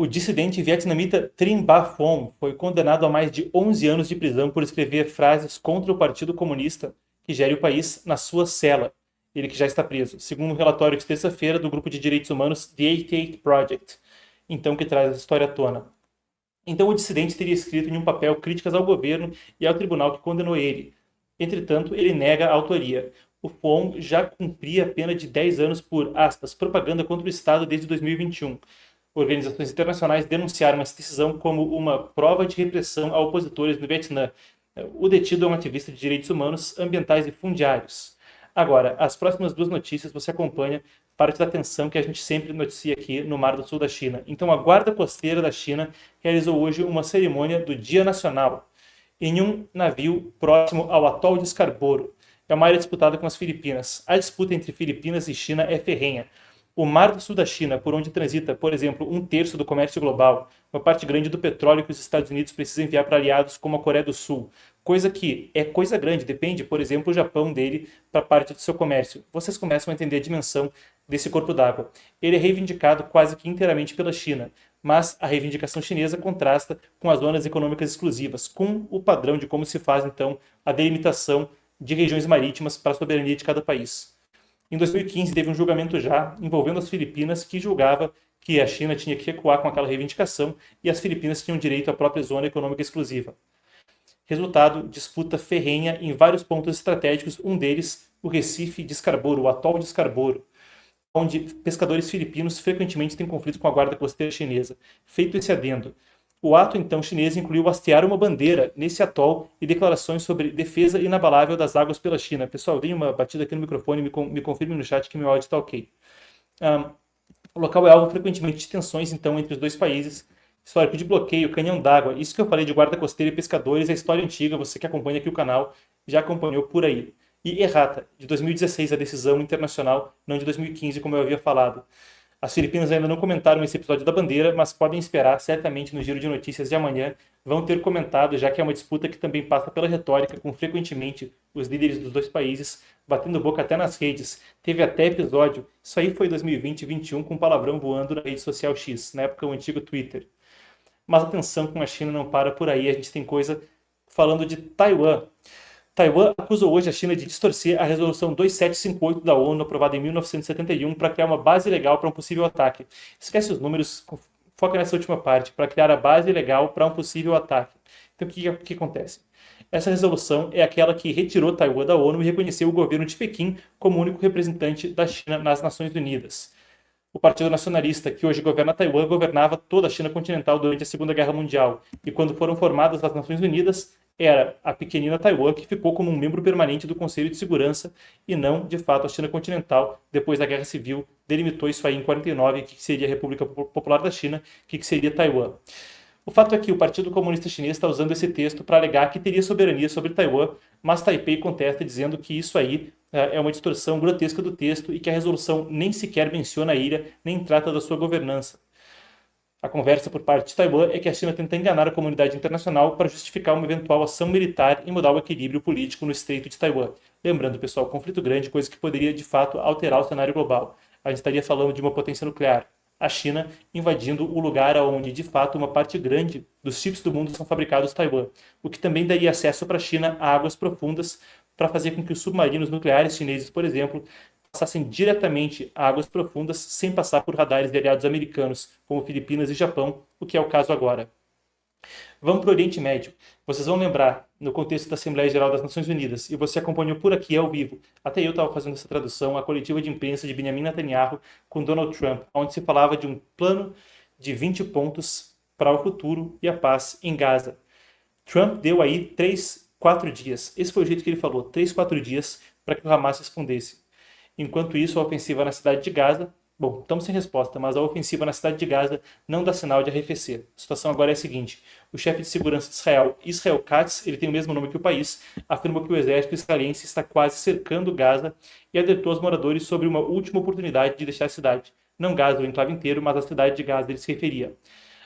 O dissidente vietnamita Trinh Ba Phom foi condenado a mais de 11 anos de prisão por escrever frases contra o Partido Comunista que gere o país na sua cela. Ele que já está preso, segundo um relatório de terça-feira do grupo de direitos humanos The 88 Project, então que traz essa história à tona. Então o dissidente teria escrito em um papel críticas ao governo e ao tribunal que condenou ele. Entretanto, ele nega a autoria. O Phom já cumpria a pena de 10 anos por, aspas, propaganda contra o Estado desde 2021. Organizações internacionais denunciaram essa decisão como uma prova de repressão a opositores no Vietnã. O detido é um ativista de direitos humanos, ambientais e fundiários. Agora, as próximas duas notícias você acompanha parte da tensão que a gente sempre noticia aqui no Mar do Sul da China. Então, a Guarda Costeira da China realizou hoje uma cerimônia do Dia Nacional em um navio próximo ao atol de Scarborough. É uma área disputada com as Filipinas. A disputa entre Filipinas e China é ferrenha. O Mar do Sul da China, por onde transita, por exemplo, um terço do comércio global, uma parte grande do petróleo que os Estados Unidos precisam enviar para aliados como a Coreia do Sul, coisa que é coisa grande, depende, por exemplo, o Japão dele para parte do seu comércio. Vocês começam a entender a dimensão desse corpo d'água. Ele é reivindicado quase que inteiramente pela China, mas a reivindicação chinesa contrasta com as zonas econômicas exclusivas, com o padrão de como se faz, então, a delimitação de regiões marítimas para a soberania de cada país. Em 2015, teve um julgamento já envolvendo as Filipinas que julgava que a China tinha que recuar com aquela reivindicação e as Filipinas tinham direito à própria zona econômica exclusiva. Resultado, disputa ferrenha em vários pontos estratégicos, um deles o Recife de Scarborough, o atol de Scarborough, onde pescadores filipinos frequentemente têm conflito com a guarda costeira chinesa. Feito esse adendo, o ato então chinês incluiu hastear uma bandeira nesse atol e declarações sobre defesa inabalável das águas pela China. Pessoal, dei uma batida aqui no microfone, me confirme no chat que meu áudio está ok. O local é alvo frequentemente de tensões então entre os dois países. Histórico de bloqueio, canhão d'água, isso que eu falei de guarda costeira e pescadores é história antiga, você que acompanha aqui o canal já acompanhou por aí. E errata, de 2016 a decisão internacional, não de 2015 como eu havia falado. As Filipinas ainda não comentaram esse episódio da bandeira, mas podem esperar, certamente no giro de notícias de amanhã, vão ter comentado, já que é uma disputa que também passa pela retórica, com frequentemente os líderes dos dois países batendo boca até nas redes. Teve até episódio, isso aí foi 2020 e 2021, com palavrão voando na rede social X, na época o antigo Twitter. Mas a tensão com a China não para por aí, a gente tem coisa falando de Taiwan. Taiwan acusou hoje a China de distorcer a resolução 2758 da ONU, aprovada em 1971, para criar uma base legal para um possível ataque. Esquece os números, foca nessa última parte, para criar a base legal para um possível ataque. Então, o que acontece? Essa resolução é aquela que retirou Taiwan da ONU e reconheceu o governo de Pequim como o único representante da China nas Nações Unidas. O Partido Nacionalista, que hoje governa Taiwan, governava toda a China continental durante a Segunda Guerra Mundial. E quando foram formadas as Nações Unidas, era a pequenina Taiwan que ficou como um membro permanente do Conselho de Segurança e não, de fato, a China continental. Depois da Guerra Civil, delimitou isso aí em 49, que seria a República Popular da China, que seria Taiwan. O fato é que o Partido Comunista Chinês está usando esse texto para alegar que teria soberania sobre Taiwan, mas Taipei contesta dizendo que isso aí é uma distorção grotesca do texto e que a resolução nem sequer menciona a ilha, nem trata da sua governança. A conversa por parte de Taiwan é que a China tenta enganar a comunidade internacional para justificar uma eventual ação militar e mudar o equilíbrio político no Estreito de Taiwan. Lembrando, pessoal, conflito grande, coisa que poderia de fato alterar o cenário global. A gente estaria falando de uma potência nuclear. A China invadindo o lugar onde, de fato, uma parte grande dos chips do mundo são fabricados em Taiwan, o que também daria acesso para a China a águas profundas para fazer com que os submarinos nucleares chineses, por exemplo, passassem diretamente a águas profundas sem passar por radares de aliados americanos, como Filipinas e Japão, o que é o caso agora. Vamos para o Oriente Médio. Vocês vão lembrar, no contexto da Assembleia Geral das Nações Unidas, e você acompanhou por aqui ao vivo, até eu estava fazendo essa tradução, a coletiva de imprensa de Benjamin Netanyahu com Donald Trump, onde se falava de um plano de 20 pontos para o futuro e a paz em Gaza. Trump deu aí 3, 4 dias, esse foi o jeito que ele falou, 3, 4 dias para que o Hamas respondesse. Enquanto isso, a ofensiva na cidade de Gaza, bom, estamos sem resposta, mas a ofensiva na cidade de Gaza não dá sinal de arrefecer. A situação agora é a seguinte: o chefe de segurança de Israel, Israel Katz, ele tem o mesmo nome que o país, afirmou que o exército israelense está quase cercando Gaza e alertou os moradores sobre uma última oportunidade de deixar a cidade. Não Gaza, o enclave inteiro, mas a cidade de Gaza ele se referia.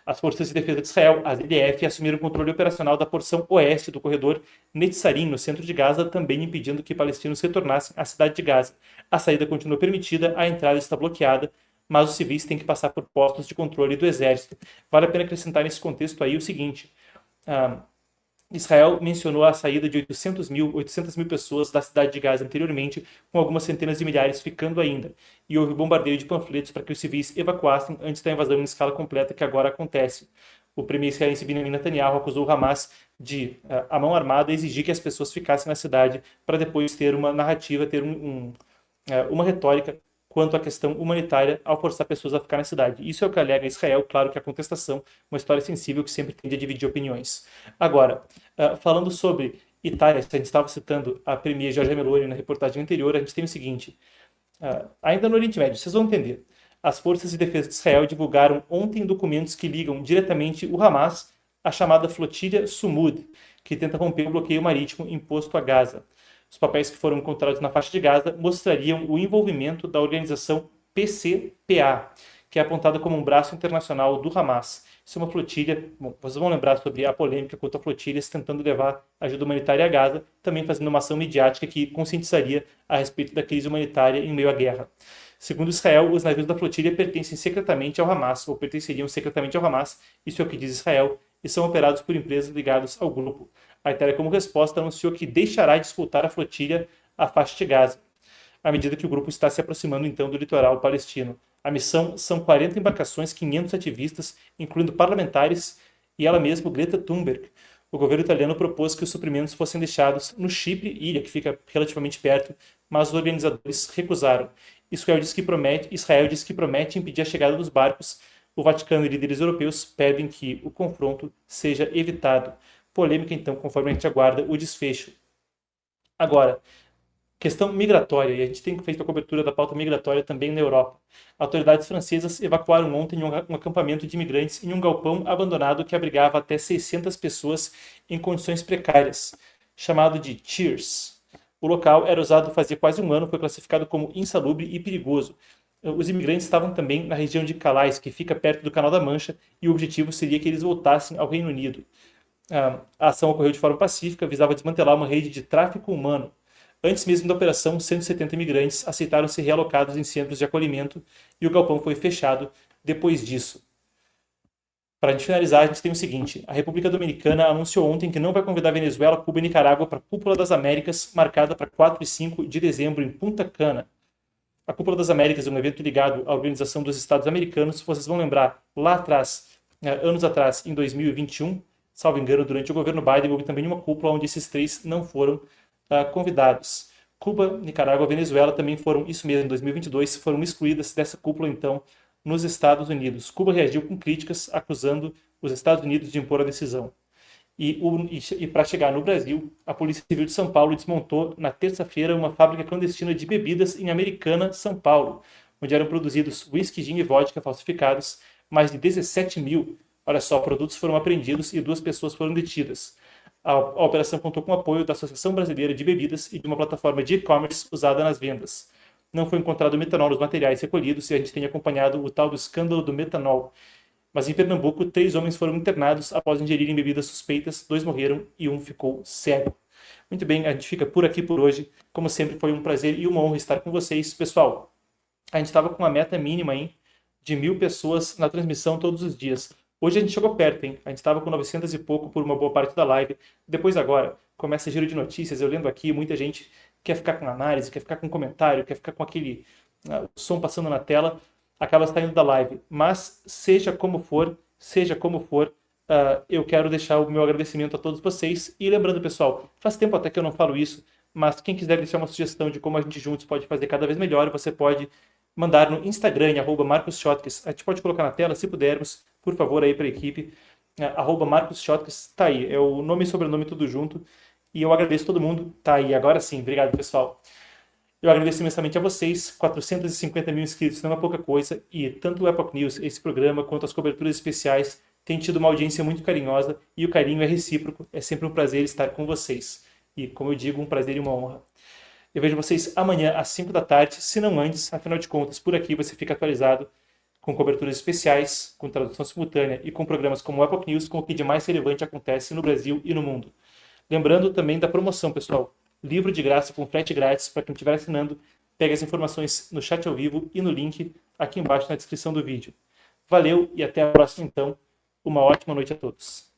As forças de defesa de Israel, as IDF, assumiram o controle operacional da porção oeste do corredor Netzarim, no centro de Gaza, também impedindo que palestinos retornassem à cidade de Gaza. A saída continua permitida, a entrada está bloqueada, mas os civis têm que passar por postos de controle do exército. Vale a pena acrescentar nesse contexto aí o seguinte: Israel mencionou a saída de 800 mil pessoas da cidade de Gaza anteriormente, com algumas centenas de milhares ficando ainda, e houve bombardeio de panfletos para que os civis evacuassem antes da invasão em escala completa que agora acontece. O premier israelense Benjamin Netanyahu acusou o Hamas de, a mão armada, exigir que as pessoas ficassem na cidade para depois ter uma narrativa, ter uma retórica quanto à questão humanitária ao forçar pessoas a ficar na cidade. Isso é o que alega Israel, claro que a contestação, uma história sensível que sempre tende a dividir opiniões. Agora, falando sobre Itália, a gente estava citando a premier Giorgia Meloni na reportagem anterior, a gente tem o seguinte, ainda no Oriente Médio, vocês vão entender, as forças de defesa de Israel divulgaram ontem documentos que ligam diretamente o Hamas à chamada flotilha Sumud, que tenta romper o bloqueio marítimo imposto a Gaza. Os papéis que foram encontrados na faixa de Gaza mostrariam o envolvimento da organização PCPA, que é apontada como um braço internacional do Hamas. Isso é uma flotilha, bom, vocês vão lembrar sobre a polêmica quanto a flotilhas tentando levar ajuda humanitária a Gaza, também fazendo uma ação midiática que conscientizaria a respeito da crise humanitária em meio à guerra. Segundo Israel, os navios da flotilha pertencem secretamente ao Hamas, ou pertenceriam secretamente ao Hamas, isso é o que diz Israel, e são operados por empresas ligadas ao grupo. A Itália, como resposta, anunciou que deixará de escoltar a flotilha à faixa de Gaza, à medida que o grupo está se aproximando, então, do litoral palestino. A missão são 40 embarcações, 500 ativistas, incluindo parlamentares e ela mesma, Greta Thunberg. O governo italiano propôs que os suprimentos fossem deixados no Chipre, ilha que fica relativamente perto, mas os organizadores recusaram. Israel diz que promete impedir a chegada dos barcos. O Vaticano e líderes europeus pedem que o confronto seja evitado. Polêmica, então, conforme a gente aguarda o desfecho. Agora, questão migratória, e a gente tem feito a cobertura da pauta migratória também na Europa. Autoridades francesas evacuaram ontem um acampamento de imigrantes em um galpão abandonado que abrigava até 600 pessoas em condições precárias, chamado de Cheers. O local era usado fazia quase um ano, foi classificado como insalubre e perigoso. Os imigrantes estavam também na região de Calais, que fica perto do Canal da Mancha, e o objetivo seria que eles voltassem ao Reino Unido. A ação ocorreu de forma pacífica, visava desmantelar uma rede de tráfico humano. Antes mesmo da operação, 170 imigrantes aceitaram ser realocados em centros de acolhimento e o galpão foi fechado depois disso. Para a gente finalizar, a gente tem o seguinte: a República Dominicana anunciou ontem que não vai convidar Venezuela, Cuba e Nicarágua para a Cúpula das Américas, marcada para 4 e 5 de dezembro em Punta Cana. A Cúpula das Américas é um evento ligado à Organização dos Estados Americanos. Vocês vão lembrar, lá atrás, anos atrás, em 2021, salvo engano, durante o governo Biden, houve também uma cúpula onde esses três não foram convidados. Cuba, Nicarágua e Venezuela também foram, isso mesmo, em 2022, foram excluídas dessa cúpula, então, nos Estados Unidos. Cuba reagiu com críticas, acusando os Estados Unidos de impor a decisão. E para chegar no Brasil, a Polícia Civil de São Paulo desmontou na terça-feira uma fábrica clandestina de bebidas em Americana, São Paulo, onde eram produzidos whisky, gin e vodka falsificados, mais de 17 mil. Olha só, produtos foram apreendidos e 2 pessoas foram detidas. A operação contou com o apoio da Associação Brasileira de Bebidas e de uma plataforma de e-commerce usada nas vendas. Não foi encontrado metanol nos materiais recolhidos e a gente tem acompanhado o tal do escândalo do metanol. Mas em Pernambuco, 3 homens foram internados após ingerirem bebidas suspeitas, 2 morreram e 1 ficou cego. Muito bem, a gente fica por aqui por hoje. Como sempre, foi um prazer e uma honra estar com vocês. Pessoal, a gente estava com uma meta mínima de 1.000 pessoas na transmissão todos os dias. Hoje a gente chegou perto, hein? A gente estava com 900 e pouco por uma boa parte da live. Depois agora, começa giro de notícias, eu lendo aqui, muita gente quer ficar com análise, quer ficar com comentário, quer ficar com aquele som passando na tela, acaba saindo da live. Mas seja como for, eu quero deixar o meu agradecimento a todos vocês. E lembrando, pessoal, faz tempo até que eu não falo isso, mas quem quiser deixar uma sugestão de como a gente juntos pode fazer cada vez melhor, você pode mandar no Instagram, em @marcoschotkes. A gente pode colocar na tela, se pudermos, por favor, aí para a equipe. @marcoschotkes, tá aí, é o nome e sobrenome tudo junto. E eu agradeço todo mundo, tá aí, agora sim, obrigado, pessoal. Eu agradeço imensamente a vocês, 450 mil inscritos não é pouca coisa, e tanto o Epoch News, esse programa, quanto as coberturas especiais, têm tido uma audiência muito carinhosa, e o carinho é recíproco, é sempre um prazer estar com vocês. E, como eu digo, um prazer e uma honra. Eu vejo vocês amanhã às 5 da tarde, se não antes, afinal de contas, por aqui você fica atualizado com coberturas especiais, com tradução simultânea e com programas como o Epoch News, com o que de mais relevante acontece no Brasil e no mundo. Lembrando também da promoção, pessoal. Livro de graça com frete grátis para quem estiver assinando. Pega as informações no chat ao vivo e no link aqui embaixo na descrição do vídeo. Valeu e até a próxima, então. Uma ótima noite a todos.